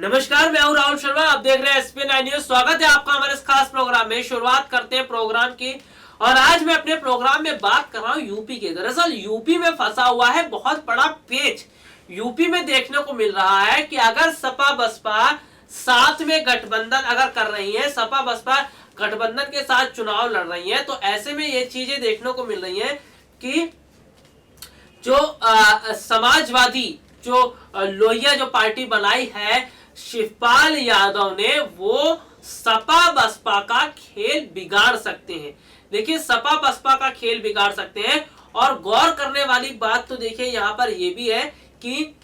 नमस्कार, मैं हूं राहुल शर्मा। आप देख रहे हैं SP9 न्यूज। स्वागत है आपका हमारे इस खास प्रोग्राम में। शुरुआत करते हैं प्रोग्राम की और आज मैं अपने प्रोग्राम में बात कर रहा हूं यूपी के। दरअसल यूपी में फंसा हुआ है बहुत बड़ा पेच। यूपी में देखने को मिल रहा है कि अगर सपा बसपा साथ में गठबंधन अगर कर रही है, सपा बसपा गठबंधन के साथ चुनाव लड़ रही है, तो ऐसे में ये चीजें देखने को मिल रही है कि जो समाजवादी जो लोहिया जो पार्टी बनाई है शिवपाल यादव ने, वो सपा बसपा का खेल बिगाड़ सकते हैं। देखिए, सपा बसपा का खेल बिगाड़ सकते हैं। और गौर करने वाली बात तो देखिए यहाँ पर यह भी है कि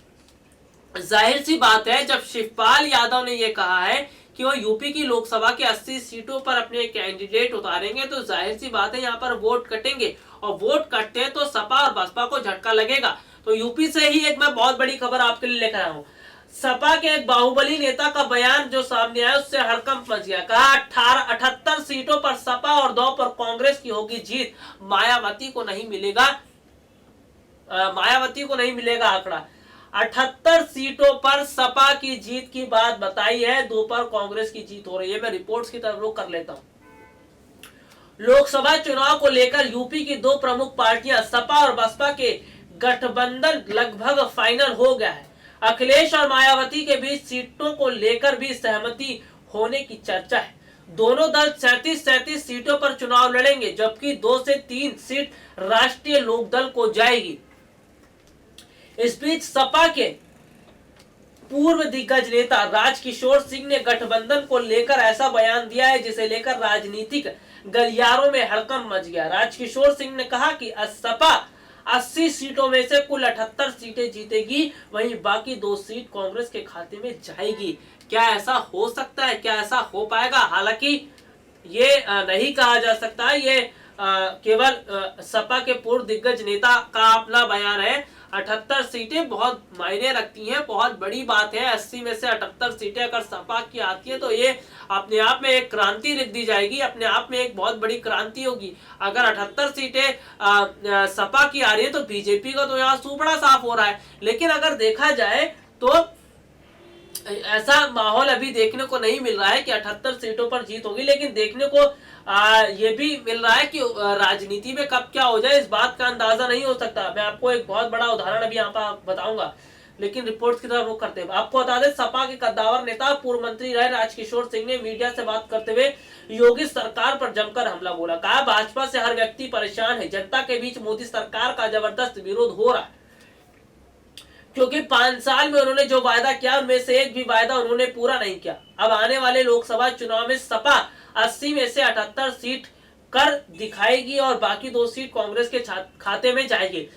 जाहिर सी बात है, जब शिवपाल यादव ने यह कहा है कि वो यूपी की लोकसभा के 80 सीटों पर अपने कैंडिडेट उतारेंगे, तो जाहिर सी बात है यहाँ पर वोट कटेंगे। और वोट कटते हैं तो सपा और बसपा को झटका लगेगा। तो यूपी से ही एक मैं बहुत बड़ी खबर आपके लिए लेकर आया हूं। सपा के एक बाहुबली नेता का बयान जो सामने आया, उससे हड़कंप मच गया। कहा 78 सीटों पर सपा और 2 पर कांग्रेस की होगी जीत। मायावती को नहीं मिलेगा आंकड़ा। 78 सीटों पर सपा की जीत की बात बताई है, 2 पर कांग्रेस की जीत हो रही है। मैं रिपोर्ट्स की तरफ रुख कर लेता हूं। लोकसभा चुनाव को लेकर यूपी की 2 प्रमुख पार्टियां सपा और बसपा के गठबंधन लगभग फाइनल हो गया है। अखिलेश और मायावती के बीच सीटों को लेकर भी सहमति होने की चर्चा है। दोनों दल 37 सीटों पर चुनाव लड़ेंगे, जबकि 2 से 3 सीट राष्ट्रीय लोकदल को जाएगी। इस बीच सपा के पूर्व दिग्गज नेता राजकिशोर सिंह ने गठबंधन को लेकर ऐसा बयान दिया है जिसे लेकर राजनीतिक गलियारों में हड़कंप मच गया। राजकिशोर सिंह ने कहा कि सपा 80 सीटों में से कुल 78 सीटें जीतेगी, वहीं बाकी 2 सीट कांग्रेस के खाते में जाएगी। क्या ऐसा हो सकता है? क्या ऐसा हो पाएगा? हालांकि ये नहीं कहा जा सकता। ये केवल सपा के पूर्व दिग्गज नेता का अपना बयान है। 78 सीटें बहुत मायने रखती हैं, बहुत बड़ी बात है। 80 में से 78 सीटें अगर सपा की आती है तो ये अपने आप में एक क्रांति लिख दी जाएगी, अपने आप में एक बहुत बड़ी क्रांति होगी। अगर 78 सीटें सपा की आ रही है तो बीजेपी का तो यहाँ सुपड़ा साफ हो रहा है। लेकिन अगर देखा जाए तो ऐसा माहौल अभी देखने को नहीं मिल रहा है कि 78 सीटों पर जीत होगी। लेकिन देखने को ये भी मिल रहा है कि राजनीति में कब क्या हो जाए इस बात का अंदाजा नहीं हो सकता। मैं आपको एक बहुत बड़ा उदाहरण अभी यहाँ पर बताऊंगा, लेकिन रिपोर्ट्स की तरफ रुख करते हैं। आपको बता दें, सपा के कद्दावर नेता पूर्व मंत्री रहे राजकिशोर सिंह ने मीडिया से बात करते हुए योगी सरकार पर जमकर हमला बोला। कहा, भाजपा से हर व्यक्ति परेशान है। जनता के बीच मोदी सरकार का जबरदस्त विरोध हो रहा है, क्योंकि 5 साल में उन्होंने जो वायदा किया उनमें से एक भी वायदा उन्होंने पूरा नहीं किया। अब आने वाले लोकसभा चुनाव में सपा 80 में से 78 सीट कर दिखाएगी और बाकी 2 सीट कांग्रेस के खाते में जाएगी।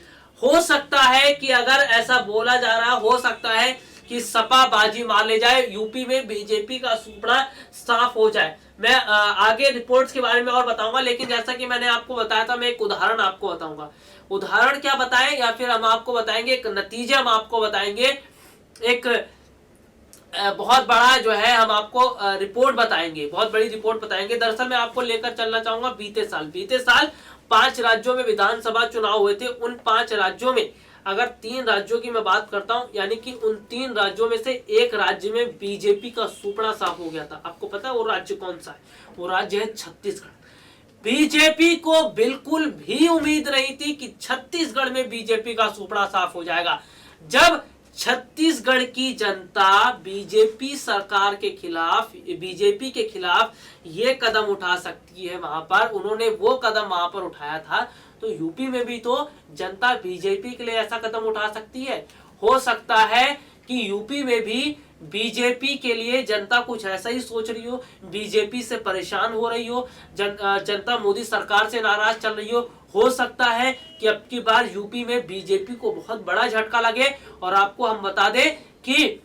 हो सकता है कि अगर ऐसा बोला जा रहा, हो सकता है कि सपा बाजी मार ले जाए, यूपी में बीजेपी का सुपड़ा साफ हो जाए। मैं आगे रिपोर्ट्स के बारे में और बताऊंगा, लेकिन जैसा कि मैंने आपको बताया था, मैं एक उदाहरण आपको बताऊंगा। उदाहरण क्या बताएं या फिर हम आपको बताएंगे एक नतीजा, हम आपको बताएंगे एक बहुत बड़ा जो है हम आपको रिपोर्ट बताएंगे, बहुत बड़ी रिपोर्ट बताएंगे। दरअसल मैं आपको लेकर चलना चाहूंगा बीते साल 5 राज्यों में विधानसभा चुनाव हुए थे। उन 5 राज्यों में अगर 3 राज्यों की मैं बात करता हूं, यानी कि उन 3 राज्यों में से एक राज्य में बीजेपी का सुपड़ा साफ हो गया था। आपको पता है वो राज्य कौन सा है? वो राज्य है छत्तीसगढ़। बीजेपी को बिल्कुल भी उम्मीद नहीं थी कि छत्तीसगढ़ में बीजेपी का सुपड़ा साफ हो जाएगा। जब छत्तीसगढ़ की जनता बीजेपी सरकार के खिलाफ, बीजेपी के खिलाफ ये कदम उठा सकती है, वहां पर उन्होंने वो कदम वहां पर उठाया था, तो यूपी में भी तो जनता बीजेपी के लिए ऐसा कदम उठा सकती है। हो सकता है कि यूपी में भी बीजेपी के लिए जनता कुछ ऐसा ही सोच रही हो, बीजेपी से परेशान हो रही हो, जनता मोदी सरकार से नाराज चल रही हो सकता है कि अब की बार यूपी में बीजेपी को बहुत बड़ा झटका लगे। और आपको हम बता दें कि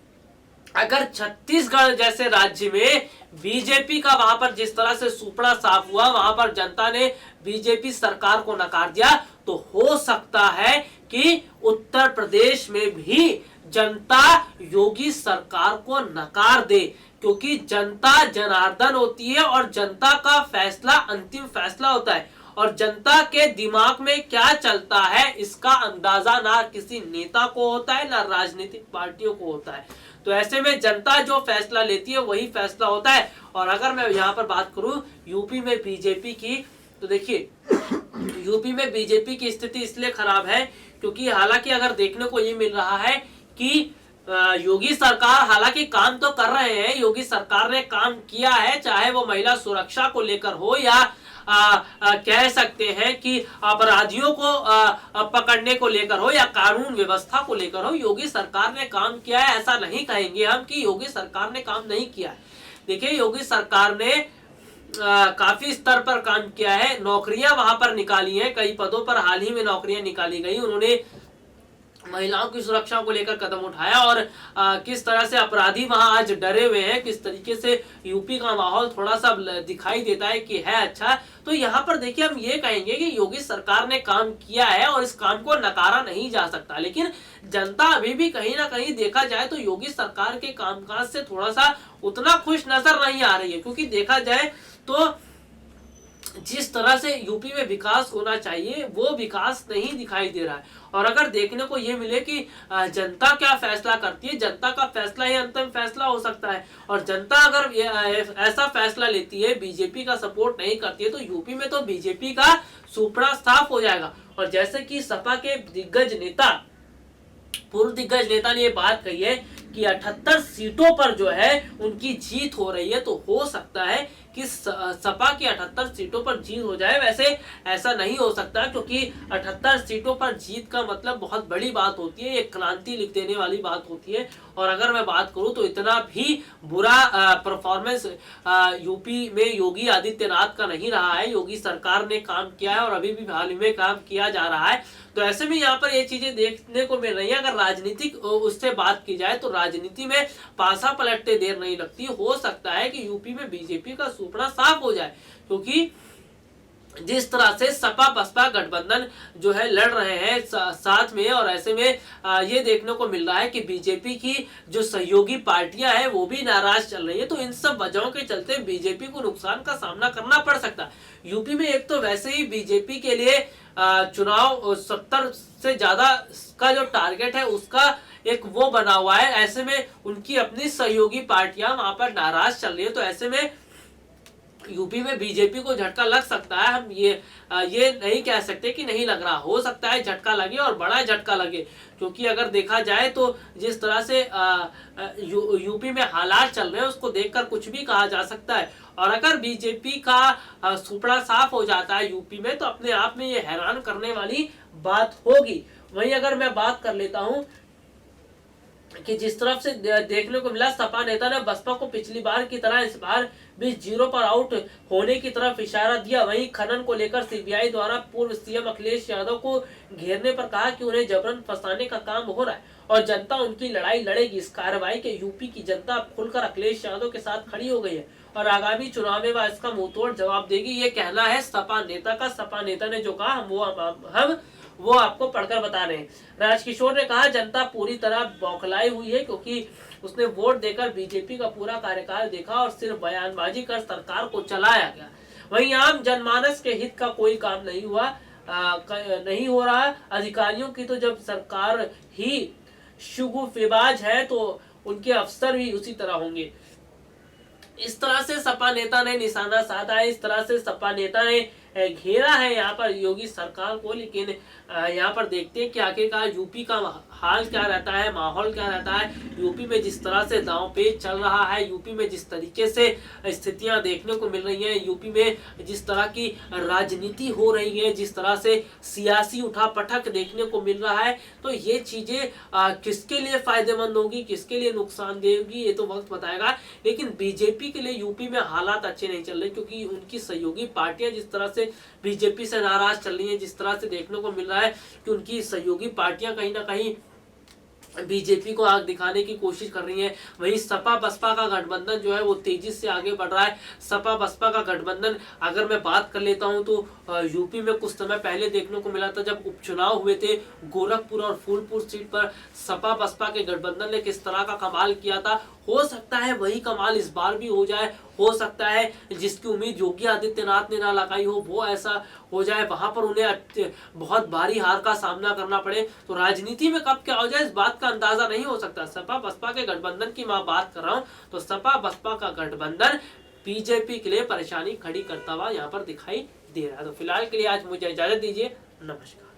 अगर छत्तीसगढ़ जैसे राज्य में बीजेपी का वहां पर जिस तरह से सुपड़ा साफ हुआ, वहां पर जनता ने बीजेपी सरकार को नकार दिया, तो हो सकता है कि उत्तर प्रदेश में भी जनता योगी सरकार को नकार दे, क्योंकि जनता जनार्दन होती है और जनता का फैसला अंतिम फैसला होता है। और जनता के दिमाग में क्या चलता है इसका अंदाजा ना किसी नेता को होता है ना राजनीतिक पार्टियों को होता है। तो ऐसे में जनता जो फैसला लेती है वही फैसला होता है। और अगर मैं यहाँ पर बात करूं यूपी में बीजेपी की, तो देखिए यूपी में बीजेपी की स्थिति इसलिए खराब है क्योंकि हालांकि अगर देखने को ये मिल रहा है कि योगी सरकार हालांकि काम तो कर रहे हैं, योगी सरकार ने काम किया है, चाहे वो महिला सुरक्षा को लेकर हो या कह सकते हैं कि अपराधियों को पकड़ने को लेकर हो या कानून व्यवस्था को लेकर हो, योगी सरकार ने काम किया है। ऐसा नहीं कहेंगे हम कि योगी सरकार ने काम नहीं किया है। देखिए योगी सरकार ने काफी स्तर पर काम किया है, नौकरियां वहां पर निकाली हैं, कई पदों पर हाल ही में नौकरियां निकाली गई। उन्होंने महिलाओं की सुरक्षा को लेकर कदम उठाया और किस तरह से अपराधी वहां आज डरे हुए हैं, किस तरीके से यूपी का माहौल थोड़ा सा दिखाई देता है कि है अच्छा। तो यहाँ पर देखिए हम ये कहेंगे कि योगी सरकार ने काम किया है और इस काम को नकारा नहीं जा सकता, लेकिन जनता अभी भी कहीं ना कहीं देखा जाए तो योगी सरकार के कामकाज से थोड़ा सा उतना खुश नजर नहीं आ रही है, क्योंकि देखा जाए तो जिस तरह से यूपी में विकास होना चाहिए वो विकास नहीं दिखाई दे रहा है। और अगर देखने को ये मिले कि जनता क्या फैसला करती है, जनता का फैसला ही अंतिम फैसला हो सकता है। और जनता अगर ऐसा फैसला लेती है, बीजेपी का सपोर्ट नहीं करती है, तो यूपी में तो बीजेपी का सुपड़ा साफ हो जाएगा। और जैसे कि सपा के दिग्गज नेता, पूर्व दिग्गज नेता ने ये बात कही है कि 78 सीटों पर जो है उनकी जीत हो रही है, तो हो सकता है कि सपा की 78 सीटों पर जीत हो जाए। वैसे ऐसा नहीं हो सकता, क्योंकि 78 सीटों पर जीत का मतलब बहुत बड़ी बात होती है, एक क्रांति लिख देने वाली बात होती है। और अगर मैं बात करूं तो इतना भी बुरा परफॉर्मेंस यूपी में योगी आदित्यनाथ का नहीं रहा है। योगी सरकार ने काम किया है और अभी भी हाल ही में काम किया जा रहा है। तो ऐसे में यहाँ पर ये चीजें देखने को मिल रही है। अगर राजनीतिक उससे बात की जाए तो राजनीति में पासा पलटते देर नहीं लगती। हो सकता है कि यूपी में बीजेपी का सुपड़ा साफ हो जाए, क्योंकि जिस तरह से सपा बसपा गठबंधन जो है लड़ रहे हैं साथ में, और ऐसे में ये देखने को मिल रहा है कि बीजेपी की जो सहयोगी पार्टियां हैं वो भी नाराज चल रही है। तो इन सब वजहों के चलते बीजेपी को नुकसान का सामना करना पड़ सकता है। यूपी में एक तो वैसे ही बीजेपी के लिए चुनाव 70 से ज्यादा का जो टारगेट है उसका एक वो बना हुआ है। ऐसे में उनकी अपनी सहयोगी पार्टियां वहां पर नाराज चल रही है। तो ऐसे में यूपी में बीजेपी को झटका लग सकता है। हम ये नहीं कह सकते कि नहीं लग रहा, हो सकता है झटका लगे और बड़ा झटका लगे, क्योंकि अगर देखा जाए तो जिस तरह से यूपी में हालात चल रहे हैं उसको देखकर कुछ भी कहा जा सकता है। और अगर बीजेपी का सुपड़ा साफ हो जाता है यूपी में तो अपने आप में ये हैरान करने वाली बात होगी। वहीं अगर मैं बात कर लेता हूं कि जिस तरफ से देखने को मिला, सपा नेता ने बसपा को पिछली बार की तरह इस बार भी 0 पर आउट होने की तरफ इशारा दिया। वहीं खनन को लेकर सीबीआई द्वारा पूर्व सीएम अखिलेश यादव को घेरने पर कहा कि उन्हें जबरन फंसाने का काम हो रहा है और जनता उनकी लड़ाई लड़ेगी। इस कार्रवाई के यूपी की जनता खुलकर अखिलेश यादव के साथ खड़ी हो गई है और आगामी चुनाव में वह इसका मुंहतोड़ जवाब देगी, ये कहना है सपा नेता का। सपा नेता ने जो कहा हम वो आपको पढ़कर बता रहे हैं। राजकिशोर ने कहा जनता पूरी तरह बौखलाई हुई है, क्योंकि उसने वोट देकर बीजेपी का पूरा कार्यकाल देखा और सिर्फ बयानबाजी कर सरकार को चलाया गया। वहीं आम जनमानस के हित का कोई काम नहीं हुआ, नहीं हो रहा। अधिकारियों की तो जब सरकार ही शुगुफेबाज है तो उनके अफसर भी उसी तरह होंगे। इस तरह से सपा नेता ने निशाना साधा है, इस तरह से सपा नेता ने घेरा है यहाँ पर योगी सरकार को। लेकिन यहाँ पर देखते हैं कि आखिरकार यूपी का हाल क्या रहता है, माहौल क्या रहता है। यूपी में जिस तरह से दांव पेच चल रहा है, यूपी में जिस तरीके से स्थितियां देखने को मिल रही हैं, यूपी में जिस तरह की राजनीति हो रही है, जिस तरह से सियासी उठापटक देखने को मिल रहा है, तो ये चीजें किसके लिए फायदेमंद होगी, किसके लिए नुकसान देगी, ये तो वक्त बताएगा। लेकिन बीजेपी के लिए यूपी में हालात अच्छे नहीं चल रहे, क्योंकि उनकी सहयोगी पार्टियां जिस तरह से बीजेपी से नाराज चल रही है, जिस तरह से देखने को मिल रहा है कि उनकी सहयोगी पार्टियां कहीं ना कहीं बीजेपी को आग दिखाने की कोशिश कर रही है। वहीं सपा बसपा का गठबंधन जो है वो तेजी से आगे बढ़ रहा है। सपा बसपा का गठबंधन अगर मैं बात कर लेता हूं तो यूपी में कुछ समय पहले देखने को मिला था जब उपचुनाव हुए थे गोरखपुर और फूलपुर सीट पर सपा बसपा के गठबंधन ने किस तरह का कमाल किया था। हो सकता है वही कमाल इस बार भी हो जाए। हो सकता है जिसकी उम्मीद योगी आदित्यनाथ ने ना लगाई हो वो ऐसा हो जाए, वहां पर उन्हें बहुत भारी हार का सामना करना पड़े। तो राजनीति में कब क्या हो जाए इस बात का अंदाजा नहीं हो सकता। सपा बसपा के गठबंधन की मैं बात कर रहा हूं तो सपा बसपा का गठबंधन बीजेपी के लिए परेशानी खड़ी करता हुआ यहाँ पर दिखाई दे रहा है। तो फिलहाल के लिए आज मुझे इजाजत दीजिए। नमस्कार।